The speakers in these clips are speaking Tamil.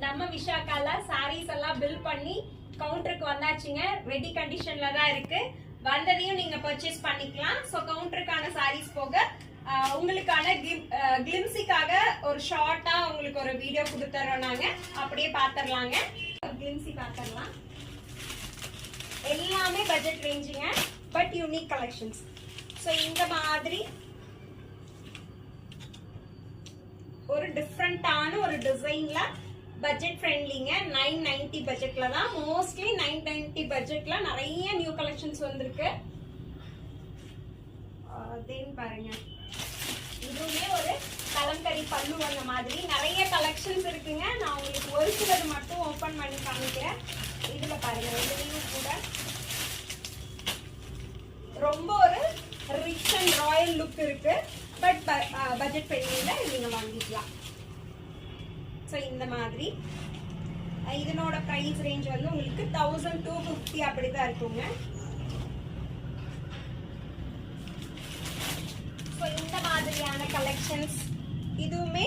நம்ம விஷாக்கால சாரீஸ் எல்லாம் பில் பண்ணி கவுண்டருக்கு வந்தாச்சுங்க. ரெடி கண்டிஷன்ல தான் இருக்கு. வந்ததையும் நீங்க பர்ச்சேஸ் பண்ணிக்கலாம். சோ கவுண்டருக்கான சாரீஸ் போக உங்களுக்கான கிளிம்ஸிக்காக ஒரு ஷார்ட்டா உங்களுக்கு ஒரு வீடியோ கொடுத்துறோம். நாங்க அப்படியே பாத்துறலாங்க. கிளிம்ஸி பாத்துறலாம். எல்லாமே பட்ஜெட் ரேஞ்சுங்க, பட் யூனிக் கலெக்ஷன்ஸ். சோ இந்த மாதிரி ஒரு டிஃப்ரெண்டான ஒரு டிசைன்ல பட்ஜெட் ஃப்ரெண்ட்லிங்க. 990 பட்ஜெட்ல தான். மோஸ்ட்லி 990 பட்ஜெட்ல நிறைய நியூ கலெக்ஷன்ஸ் வந்திருக்கு. தென் பாருங்க, இதுவுமே ஒரு கலம்கரி பல்லு வந்த மாதிரி நிறைய கலெக்ஷன்ஸ் இருக்குங்க. நான் உங்களுக்கு ஒரு சிலது மட்டும் ஓபன் பண்ணி காமிக்கிறேன். இதுல பாருங்க, இதுலயும் கூட ரொம்ப ஒரு ரிச் அண்ட் ராயல் லுக் இருக்கு. பட் பட்ஜெட் ஃப்ரெண்ட்லில நீங்க வாங்கிக்கலாம். ஸோ இந்த மாதிரி இதனோட ப்ரைஸ் ரேஞ்ச் வந்து உங்களுக்கு 1250 அப்படிதான் இருக்குங்க. ஸோ இந்த மாதிரியான கலெக்ஷன்ஸ் இதுவுமே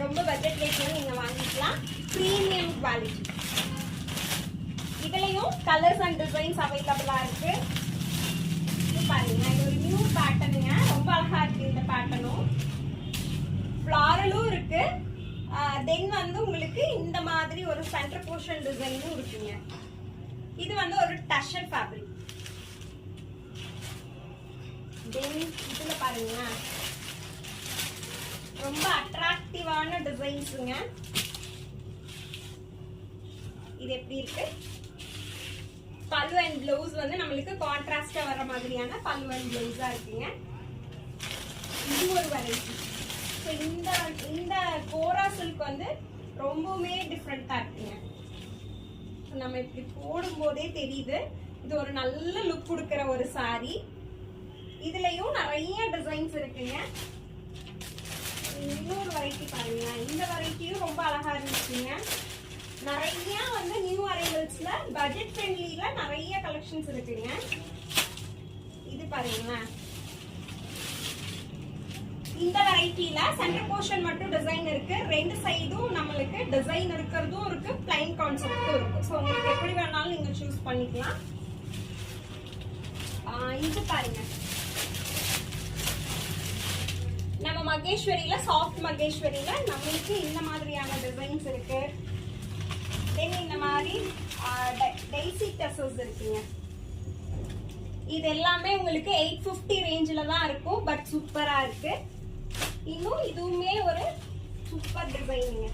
ரொம்ப பட்ஜெட் ரேட்ல நீங்க வாங்கிக்கலாம். Premium quality. இதுலயும் கலர்ஸ் அண்ட் டிசைன்ஸ் அவைலபிளா இருக்கு. இது பாருங்க, இது ஒரு நியூ பேட்டர்னுங்க. ரொம்ப அழகா இருக்கு இந்த பேட்டர்னும். ஃப்ளாரலும் இருக்கு. தென் வந்து உங்களுக்கு இந்த மாதிரி ஒரு சென்டர் போர்ஷன் டிசைனும் இருக்குங்க. இது வந்து ஒரு டஷர் ஃபேப்ரிக். தென் இதுல பாருங்க, ரொம்ப அட்ராக்டிவான டிசைன்ஸுங்க. இது எப்படி இருக்கு? பல்லு அண்ட் பிளவுஸ் வந்து நம்மளுக்கு கான்ட்ராஸ்டா வர மாதிரியான பல்லு அண்ட் பிளவுஸா இருக்குங்க. இது ஒரு வெரைட்டி. இந்த கோரா சில்க் வந்து ரொம்பவுமே டிஃப்ரெண்டா இருக்குங்க. நம்ம இப்படி போடும் போதே தெரியுது இது ஒரு நல்ல லுக் கொடுக்கிற ஒரு சாரி. இதுலயும் நிறைய டிசைன்ஸ் இருக்குங்க. இன்னொரு வெரைட்டி பாருங்க, இந்த வெரைட்டியும் ரொம்ப அழகா இருந்துச்சுங்க. நிறைய வந்து நியூ அரைவல்ஸ்ல பட்ஜெட் ஃப்ரெண்ட்லில நிறைய கலெக்ஷன்ஸ் இருக்குங்க. இது பாருங்களேன், இந்த வெரைட்டில சென்டர் போர்ஷன் மட்டும் டிசைன் இருக்கு. ரெண்டு சைடும் நம்மளுக்கு டிசைன் இருக்கிறதும் இருக்கு, பிளைன் கான்செப்டும் இருக்கு. சோ உங்களுக்கு எப்படி வேணாலும் நீங்க சூஸ் பண்ணிக்கலாம். இது பாருங்க, நம்ம மகேஸ்வரியில சாஃப்ட் மகேஸ்வரியில நம்மளுக்கு இந்த மாதிரியான டிசைன்ஸ் இருக்கு. தென் இந்த மாதிரி டெய்சி டசல்ஸ் இருக்குங்க. இது எல்லாமே உங்களுக்கு 850 ரேஞ்சில தான் இருக்கும். பட் சூப்பரா இருக்கு. இன்னும் இதுவுமே ஒரு சூப்பர் டிசைனுங்க.